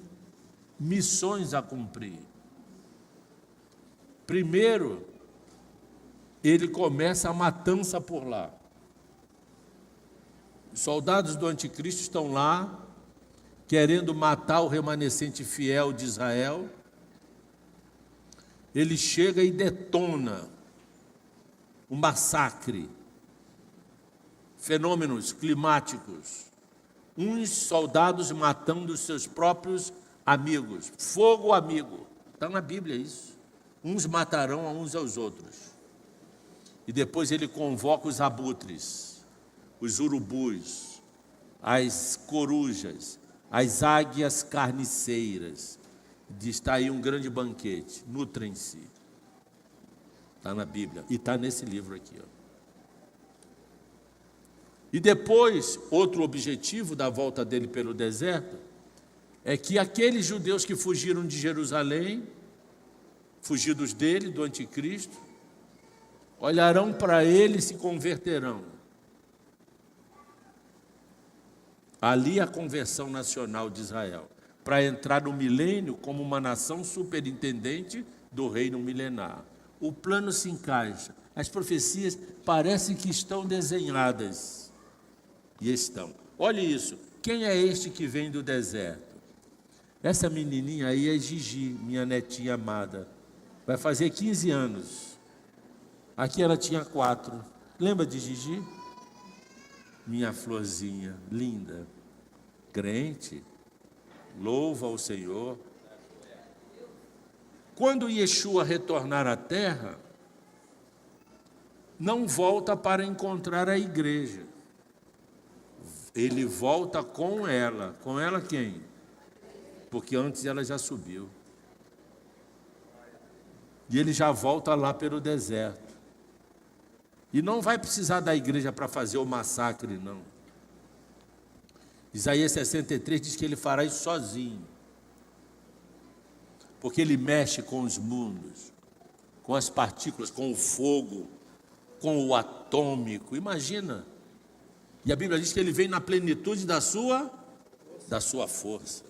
missões a cumprir. Primeiro, ele começa a matança por lá. Os soldados do anticristo estão lá, querendo matar o remanescente fiel de Israel. Ele chega e detona um massacre, fenômenos climáticos, uns soldados matando os seus próprios amigos, fogo amigo, está na Bíblia isso, uns matarão uns aos outros. E depois ele convoca os abutres, os urubus, as corujas, as águias carniceiras. Diz, está aí um grande banquete, nutrem-se. Está na Bíblia e está nesse livro aqui. Ó. E depois, outro objetivo da volta dele pelo deserto, é que aqueles judeus que fugiram de Jerusalém, fugidos dele, do anticristo, olharão para ele e se converterão. Ali a conversão nacional de Israel, para entrar no milênio como uma nação superintendente do reino milenar. O plano se encaixa, as profecias parecem que estão desenhadas, e estão. Olha isso, quem é este que vem do deserto? Essa menininha aí é Gigi, minha netinha amada, vai fazer 15 anos. Aqui ela tinha 4. Lembra de Gigi? Minha florzinha, linda, crente, louva ao Senhor. Quando Yeshua retornar à terra, não volta para encontrar a igreja. Ele volta com ela. Com ela quem? Porque antes ela já subiu. E ele já volta lá pelo deserto. E não vai precisar da igreja para fazer o massacre, não. Isaías 63 diz que ele fará isso sozinho. Porque ele mexe com os mundos, com as partículas, com o fogo, com o atômico. Imagina. E a Bíblia diz que ele vem na plenitude da sua força.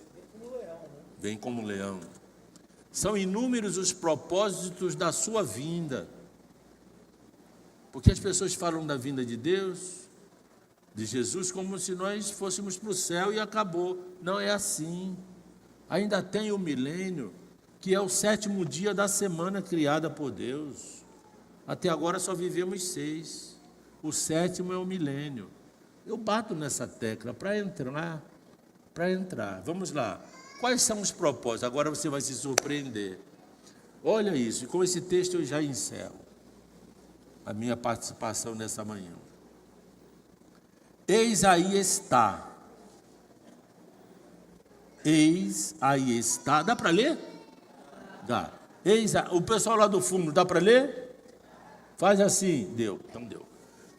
Vem como um leão. São inúmeros os propósitos da sua vinda. Porque as pessoas falam da vinda de Deus, de Jesus, como se nós fôssemos para o céu e acabou. Não é assim. Ainda tem o milênio, que é o 7º dia da semana criada por Deus. Até agora só vivemos 6. O 7º é o milênio. Eu bato nessa tecla para entrar. Vamos lá. Quais são os propósitos? Agora você vai se surpreender. Olha isso, e com esse texto eu já encerro a minha participação nessa manhã. Eis aí está. Eis aí está. Dá para ler? Dá. O pessoal lá do fundo, dá para ler? Faz assim. Deu. Então deu.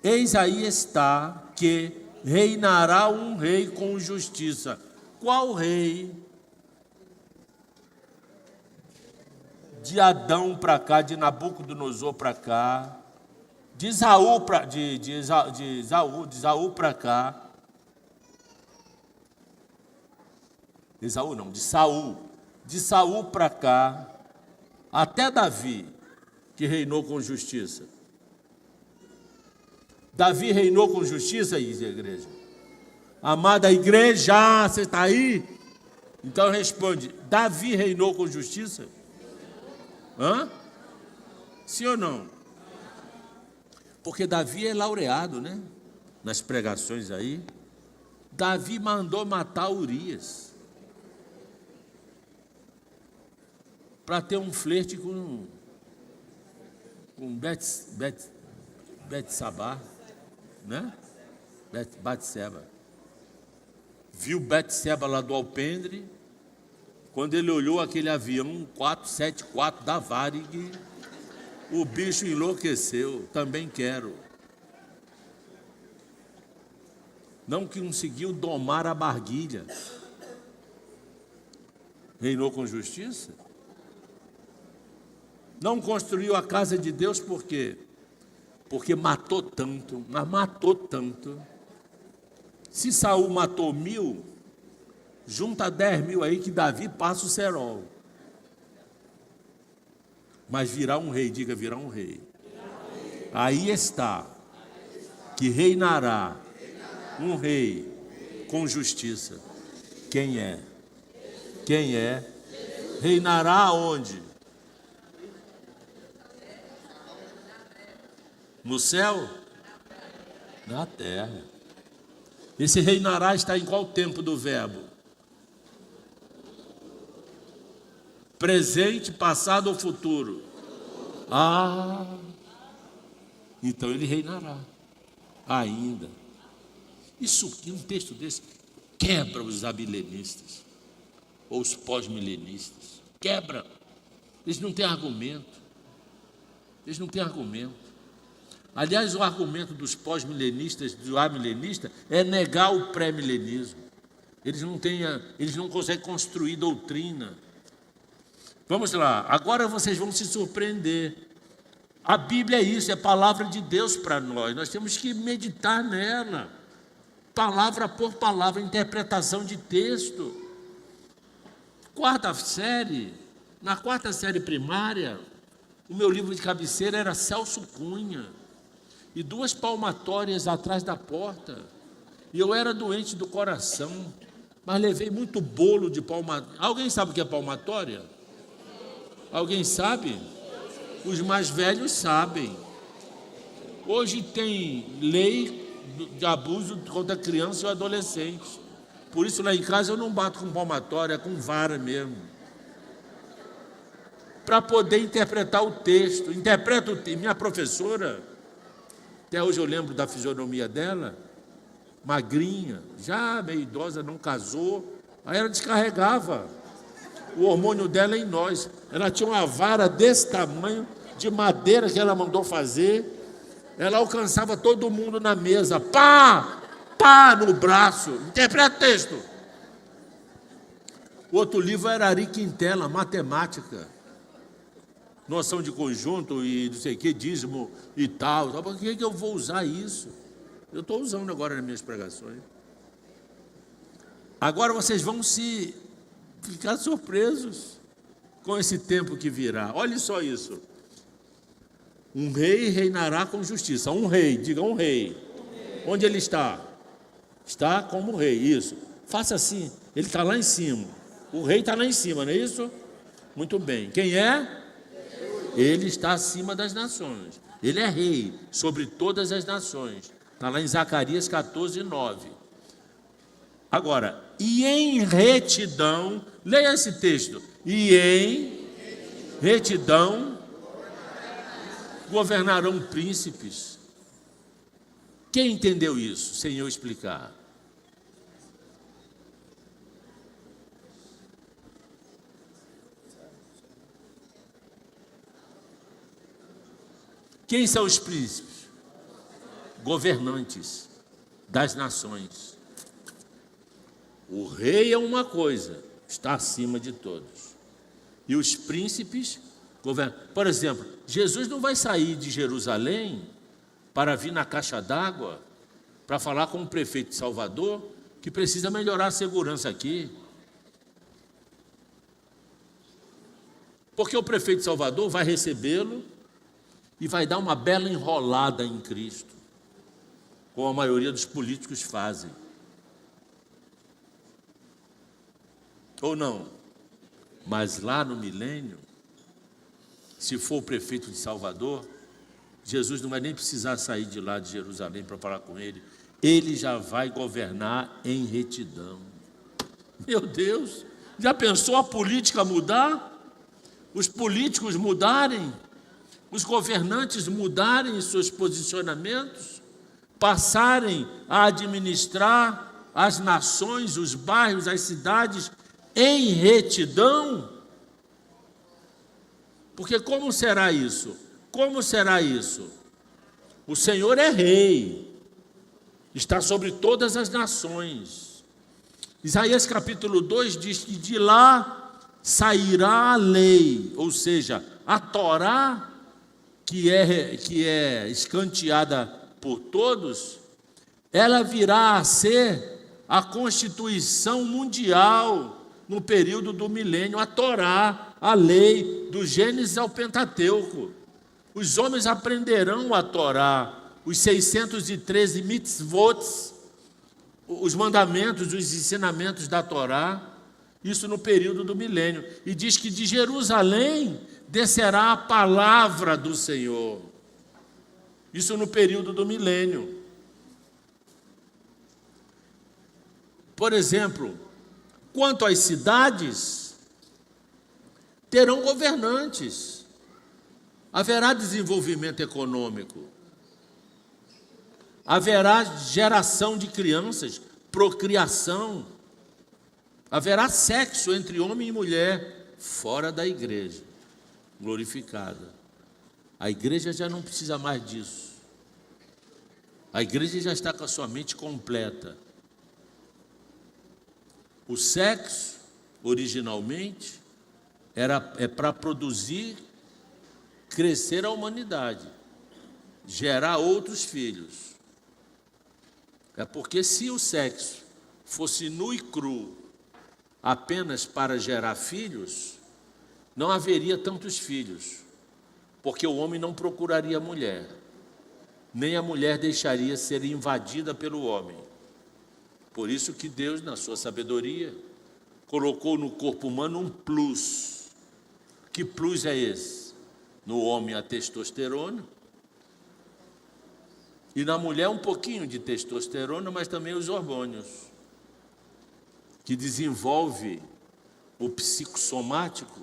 Eis aí está que reinará um rei com justiça. Qual rei? De Adão para cá, de Nabucodonosor para cá, de Esaú para cá. Esaú não, de Saul. De Saul para cá, até Davi, que reinou com justiça. Davi reinou com justiça, diz a igreja. Amada igreja, você está aí? Então responde, Davi reinou com justiça? Hã? Sim ou não? Porque Davi é laureado, né? Nas pregações aí. Davi mandou matar Urias para ter um flerte com Betsabá, né? Batseba. Viu Betseba lá do alpendre. Quando ele olhou aquele avião 474 da Varig, o bicho enlouqueceu. Também quero. Não conseguiu domar a barguilha. Reinou com justiça? Não construiu a casa de Deus por quê? Porque matou tanto, mas matou tanto. Se Saul matou 1000, junta 10.000 aí que Davi passa o cerol. Mas virá um rei, diga, virá um rei. Aí está, que reinará um rei com justiça. Quem é? Quem é? Reinará onde? No céu? Na terra. Esse reinará está em qual tempo do verbo? Presente, passado ou futuro? Então ele reinará. Ainda. Isso aqui, um texto desse, quebra os amilenistas, ou os pós-milenistas. Quebra. Eles não têm argumento. Eles não têm argumento. Aliás, o argumento dos pós-milenistas, do amilenista, é negar o pré-milenismo. Eles não conseguem construir doutrina. Vamos lá, agora vocês vão se surpreender. A Bíblia é isso, é palavra de Deus para nós. Nós temos que meditar nela. Palavra por palavra, interpretação de texto. Na quarta série primária, o meu livro de cabeceira era Celso Cunha. E 2 palmatórias atrás da porta. E eu era doente do coração, mas levei muito bolo de palmatória. Alguém sabe o que é palmatória? Alguém sabe? Os mais velhos sabem. Hoje tem lei de abuso contra criança e adolescente. Por isso lá em casa eu não bato com palmatória, é com vara mesmo. Para poder interpretar o texto. Interpreta o texto. Minha professora, até hoje eu lembro da fisionomia dela, magrinha, já meio idosa, não casou, aí ela descarregava o hormônio dela em nós. Ela tinha uma vara desse tamanho, de madeira que ela mandou fazer, ela alcançava todo mundo na mesa, pá no braço, interpreta o texto. O outro livro era Ari Quintela, matemática, noção de conjunto e não sei o que, dízimo e tal. Por que eu vou usar isso? Eu estou usando agora nas minhas pregações. Agora vocês vão ficar surpresos com esse tempo que virá. Olha só isso. Um rei reinará com justiça. Um rei, diga um rei. Onde ele está? Está como rei, isso. Faça assim, ele está lá em cima. O rei está lá em cima, não é isso? Muito bem. Quem é? Ele está acima das nações. Ele é rei sobre todas as nações. Está lá em Zacarias 14, 9. Agora, e em retidão, leia esse texto. E em retidão governarão príncipes. Quem entendeu isso, sem eu explicar? Quem são os príncipes? Governantes das nações. O rei é uma coisa, está acima de todos. E os príncipes governam. Por exemplo, Jesus não vai sair de Jerusalém para vir na caixa d'água para falar com o prefeito de Salvador que precisa melhorar a segurança aqui. Porque o prefeito de Salvador vai recebê-lo e vai dar uma bela enrolada em Cristo, como a maioria dos políticos fazem. Ou não? Mas lá no milênio, se for o prefeito de Salvador, Jesus não vai nem precisar sair de lá de Jerusalém para falar com ele. Ele já vai governar em retidão. Meu Deus, já pensou a política mudar? Os políticos mudarem? Os governantes mudarem seus posicionamentos? Passarem a administrar as nações, os bairros, as cidades em retidão? Porque como será isso? Como será isso? O Senhor é rei, está sobre todas as nações. Isaías capítulo 2 diz que de lá sairá a lei, ou seja, a Torá, que é escanteada por todos, ela virá a ser a Constituição Mundial no período do milênio, a Torá, a lei, do Gênesis ao Pentateuco. Os homens aprenderão a Torá, os 613 mitzvot, os mandamentos, os ensinamentos da Torá, isso no período do milênio. E diz que de Jerusalém descerá a palavra do Senhor. Isso no período do milênio. Por exemplo, quanto às cidades, terão governantes. Haverá desenvolvimento econômico. Haverá geração de crianças, procriação. Haverá sexo entre homem e mulher fora da igreja, glorificada. A igreja já não precisa mais disso. A igreja já está com a sua mente completa. O sexo, originalmente, é para produzir, crescer a humanidade, gerar outros filhos. É porque se o sexo fosse nu e cru, apenas para gerar filhos, não haveria tantos filhos, porque o homem não procuraria a mulher, nem a mulher deixaria ser invadida pelo homem. Por isso que Deus, na sua sabedoria, colocou no corpo humano um plus. Que plus é esse? No homem a testosterona, e na mulher um pouquinho de testosterona, mas também os hormônios, que desenvolve o psicossomático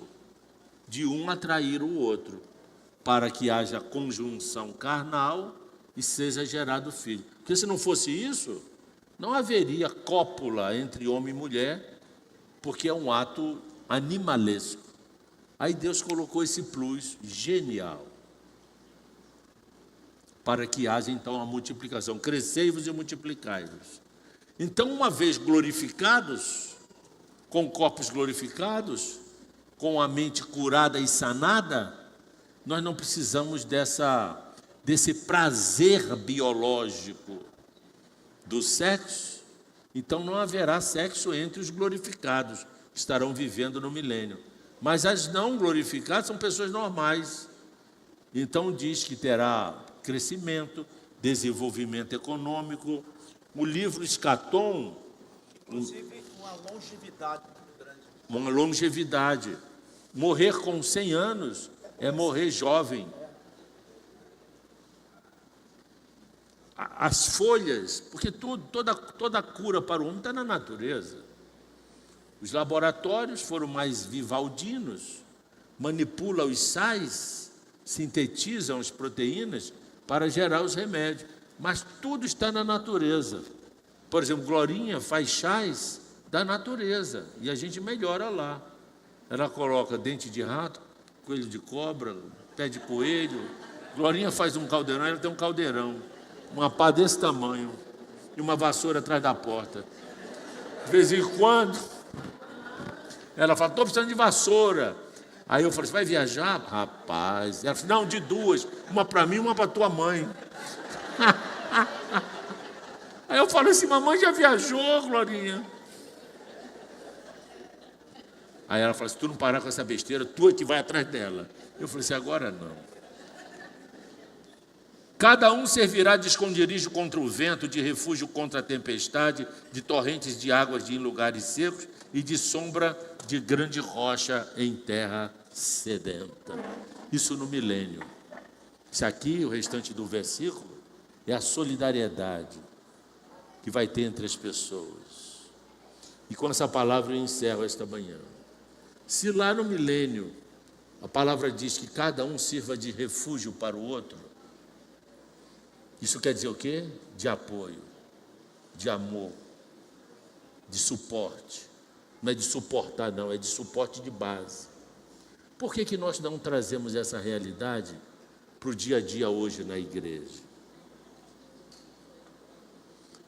de um atrair o outro, para que haja conjunção carnal e seja gerado filho. Porque se não fosse isso, não haveria cópula entre homem e mulher, porque é um ato animalesco. Aí Deus colocou esse plus genial, para que haja então a multiplicação. Crescei-vos e multiplicai-vos. Então, uma vez glorificados, com corpos glorificados, com a mente curada e sanada, nós não precisamos desse prazer biológico do sexo. Então não haverá sexo entre os glorificados, que estarão vivendo no milênio. Mas as não glorificadas são pessoas normais. Então diz que terá crescimento, desenvolvimento econômico. O livro Escatom, inclusive uma longevidade muito grande. Uma longevidade. Morrer com 100 anos é morrer jovem. As folhas, porque toda a cura para o homem está na natureza. Os laboratórios foram mais vivaldinos, manipulam os sais, sintetizam as proteínas para gerar os remédios. Mas tudo está na natureza. Por exemplo, Glorinha faz chás da natureza e a gente melhora lá. Ela coloca dente de rato, coelho de cobra, pé de coelho, Glorinha faz um caldeirão, ela tem um caldeirão, uma pá desse tamanho e uma vassoura atrás da porta. De vez em quando, ela fala, estou precisando de vassoura. Aí eu falei, você vai viajar? Rapaz, ela falou, não, de duas, uma para mim e uma para tua mãe. Aí eu falei assim, mamãe já viajou, Glorinha. Aí ela falou, se tu não parar com essa besteira, tu é que vai atrás dela. Eu falei assim, agora não. Cada um servirá de esconderijo contra o vento, de refúgio contra a tempestade, de torrentes de águas em lugares secos e de sombra de grande rocha em terra sedenta. Isso no milênio. Isso aqui, o restante do versículo, é a solidariedade que vai ter entre as pessoas. E com essa palavra eu encerro esta manhã. Se lá no milênio a palavra diz que cada um sirva de refúgio para o outro, isso quer dizer o quê? De apoio, de amor, de suporte. Não é de suportar, não, é de suporte de base. Por que nós não trazemos essa realidade para o dia a dia hoje na igreja?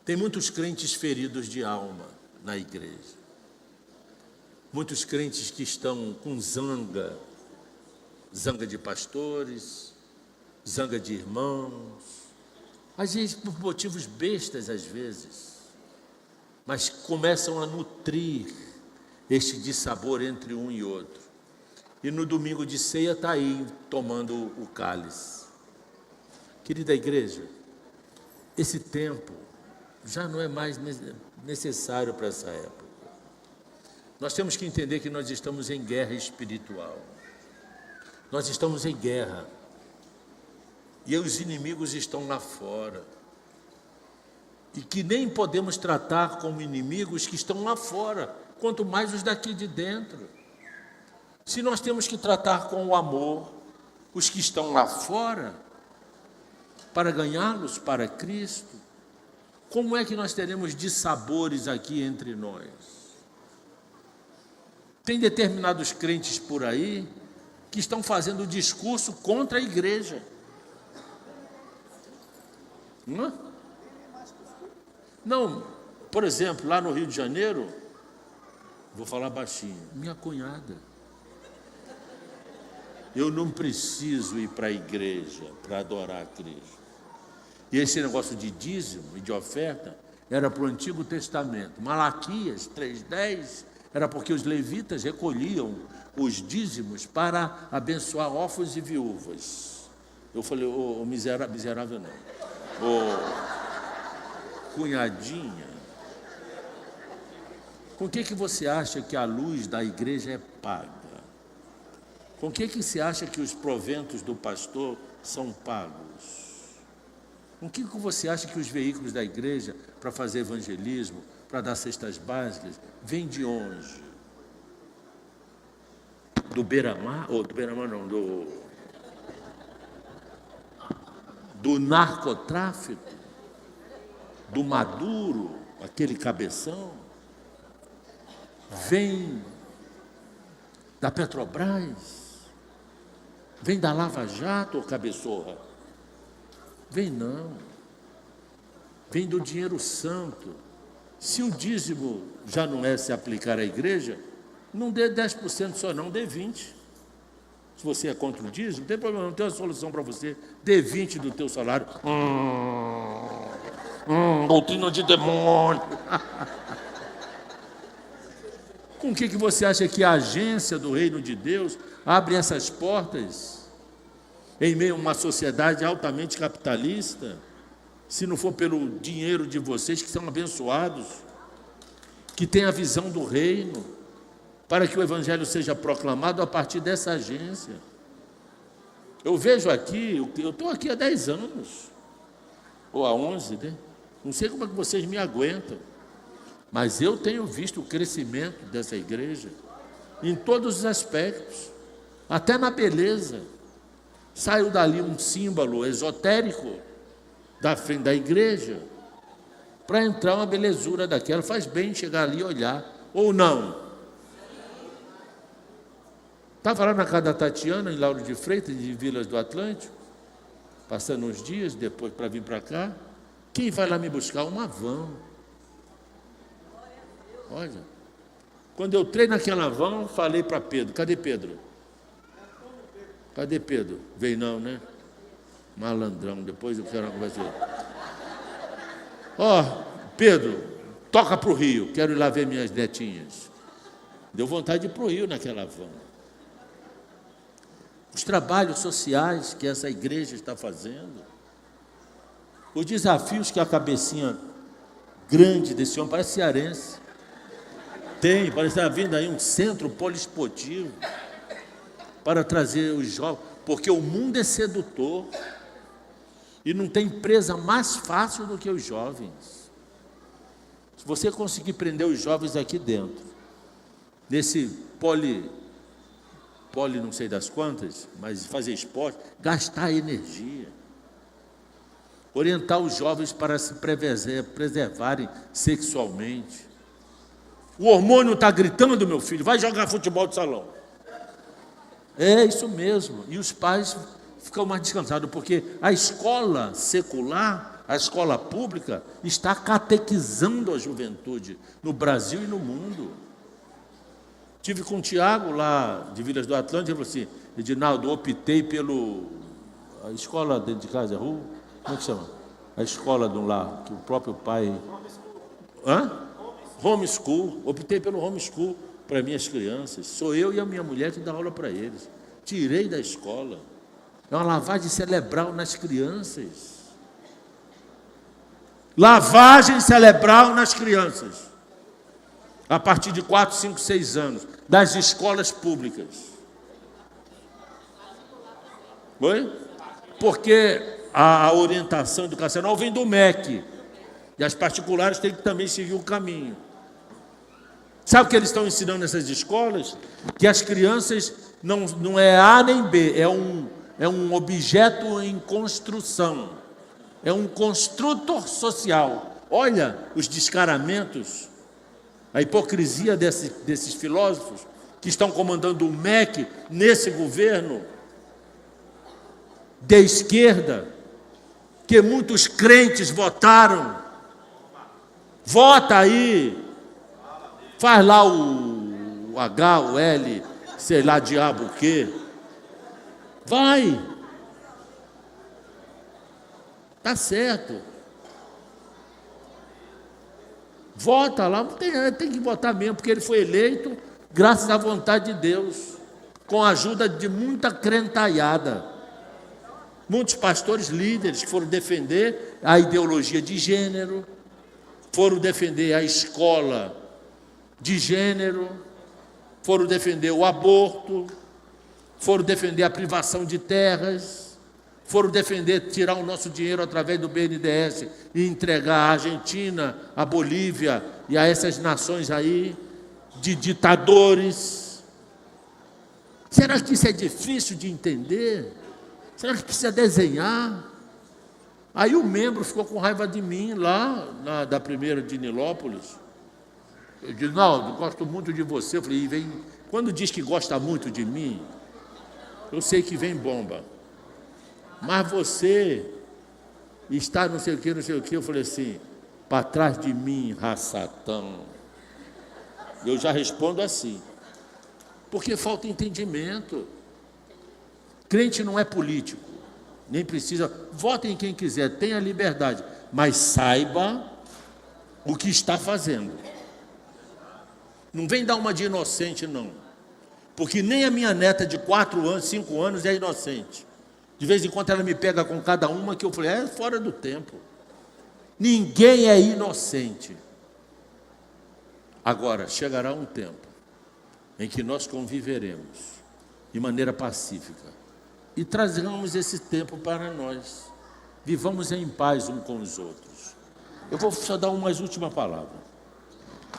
Tem muitos crentes feridos de alma na igreja. Muitos crentes que estão com zanga de pastores, zanga de irmãos, às vezes por motivos bestas, às vezes, mas começam a nutrir este dissabor entre um e outro. E no domingo de ceia está aí tomando o cálice. Querida igreja, esse tempo já não é mais necessário para essa época. Nós temos que entender que nós estamos em guerra espiritual. Nós estamos em guerra. E os inimigos estão lá fora. E que nem podemos tratar como inimigos que estão lá fora, quanto mais os daqui de dentro. Se nós temos que tratar com o amor os que estão lá fora, para ganhá-los para Cristo, como é que nós teremos dissabores aqui entre nós? Tem determinados crentes por aí que estão fazendo discurso contra a igreja. Não, por exemplo, lá no Rio de Janeiro, vou falar baixinho, minha cunhada. Eu não preciso ir para a igreja para adorar a Cristo. E esse negócio de dízimo e de oferta era para o Antigo Testamento. Malaquias 3:10 era porque os levitas recolhiam os dízimos para abençoar órfãos e viúvas. Eu falei, ô miserável não. Cunhadinha, com que você acha que a luz da igreja é paga? Com que você acha que os proventos do pastor são pagos? Com que você acha que os veículos da igreja para fazer evangelismo, para dar cestas básicas, vêm de onde? Do beira-mar? Ou do beira-mar não, do narcotráfico, do Maduro, aquele cabeção, vem da Petrobras, vem da Lava Jato, ou cabeçorra? Vem não, vem do dinheiro santo. Se o dízimo já não é se aplicar à igreja, não dê 10% só não, dê 20%. Se você é contra o dízimo, não tem problema, não tem uma solução para você. Dê 20% do teu salário. Doutrina de demônio. Com que você acha que a agência do reino de Deus abre essas portas em meio a uma sociedade altamente capitalista, se não for pelo dinheiro de vocês que são abençoados, que têm a visão do reino, para que o evangelho seja proclamado a partir dessa agência? Eu vejo aqui, eu estou aqui há 10 anos, ou há 11, né? Não sei como é que vocês me aguentam, mas eu tenho visto o crescimento dessa igreja, em todos os aspectos, até na beleza. Saiu dali um símbolo esotérico da frente da igreja, para entrar uma belezura daquela. Faz bem chegar ali e olhar, ou não? Estava lá na casa da Tatiana, em Lauro de Freitas, de Vilas do Atlântico, Passando uns dias depois para vir para cá, quem vai lá me buscar? Uma van. Olha, quando eu entrei naquela van, falei para Pedro: cadê Pedro? Cadê Pedro? Veio não, né? Malandrão, depois eu quero uma conversa. Pedro, toca para o Rio, quero ir lá ver minhas netinhas. Deu vontade de ir para o Rio naquela van. Os trabalhos sociais que essa igreja está fazendo, os desafios que a cabecinha grande desse homem, parece cearense, parece que está vindo aí um centro poliesportivo para trazer os jovens, porque o mundo é sedutor e não tem empresa mais fácil do que os jovens. Se você conseguir prender os jovens aqui dentro, nesse poli não sei das quantas, mas fazer esporte, gastar energia, orientar os jovens para se preservarem sexualmente. O hormônio está gritando, meu filho, vai jogar futebol de salão. É isso mesmo. E os pais ficam mais descansados, porque a escola secular, a escola pública, está catequizando a juventude no Brasil e no mundo. Tive com o Tiago lá de Vilas do Atlântico, ele falou assim: Edinaldo, optei a escola dentro de casa, como é que chama? A escola do lá, que o próprio pai... Homeschool. Optei pelo homeschool para minhas crianças. Sou eu e a minha mulher que dá aula para eles. Tirei da escola. É uma lavagem cerebral nas crianças. Lavagem cerebral nas crianças. A partir de 4, 5, 6 anos, das escolas públicas. Oi? Porque a orientação educacional vem do MEC. E as particulares têm que também seguir o caminho. Sabe o que eles estão ensinando nessas escolas? Que as crianças não é A nem B, é um objeto em construção. É um construtor social. Olha os descaramentos, a hipocrisia desses filósofos que estão comandando o MEC nesse governo de esquerda, que muitos crentes votaram. Vota aí, faz lá o H, o L, sei lá, diabo o quê. Vai. Tá certo. Vota lá, tem que votar mesmo, porque ele foi eleito graças à vontade de Deus, com a ajuda de muita crentaiada. Muitos pastores líderes que foram defender a ideologia de gênero, foram defender a escola de gênero, foram defender o aborto, foram defender a privação de terras, foram defender tirar o nosso dinheiro através do BNDES e entregar à Argentina, à Bolívia e a essas nações aí de ditadores. Será que isso é difícil de entender? Será que precisa desenhar? Aí o membro ficou com raiva de mim lá, da primeira de Nilópolis. Eu disse: Naldo, gosto muito de você. Eu falei: quando diz que gosta muito de mim, eu sei que vem bomba. Mas você está não sei o que, não sei o que. Eu falei assim: para trás de mim, raçatão. Eu já respondo assim, porque falta entendimento. Crente não é político, nem precisa. Vote em quem quiser, tenha liberdade, mas saiba o que está fazendo. Não vem dar uma de inocente, não. Porque nem a minha neta de 4 anos, 5 anos é inocente. De vez em quando ela me pega com cada uma que eu falei: é fora do tempo. Ninguém é inocente. Agora, chegará um tempo em que nós conviveremos de maneira pacífica e trazemos esse tempo para nós. Vivamos em paz uns com os outros. Eu vou só dar uma última palavra.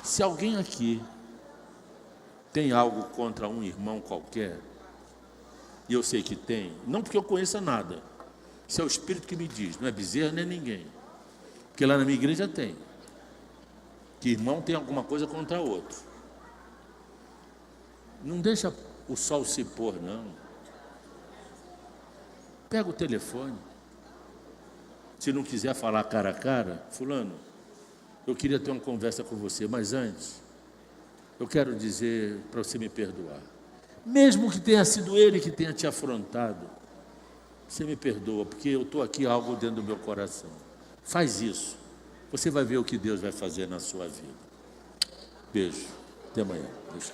Se alguém aqui tem algo contra um irmão qualquer, e eu sei que tem, não porque eu conheça nada, isso é o Espírito que me diz, não é Bezerra nem ninguém, porque lá na minha igreja tem, que irmão tem alguma coisa contra outro. Não deixa o sol se pôr, não. Pega o telefone, Se não quiser falar cara a cara, fulano, eu queria ter uma conversa com você, mas antes, eu quero dizer para você me perdoar. Mesmo que tenha sido ele que tenha te afrontado, você me perdoa, porque eu estou aqui algo dentro do meu coração. Faz isso. Você vai ver o que Deus vai fazer na sua vida. Beijo. Até amanhã. Deus quiser.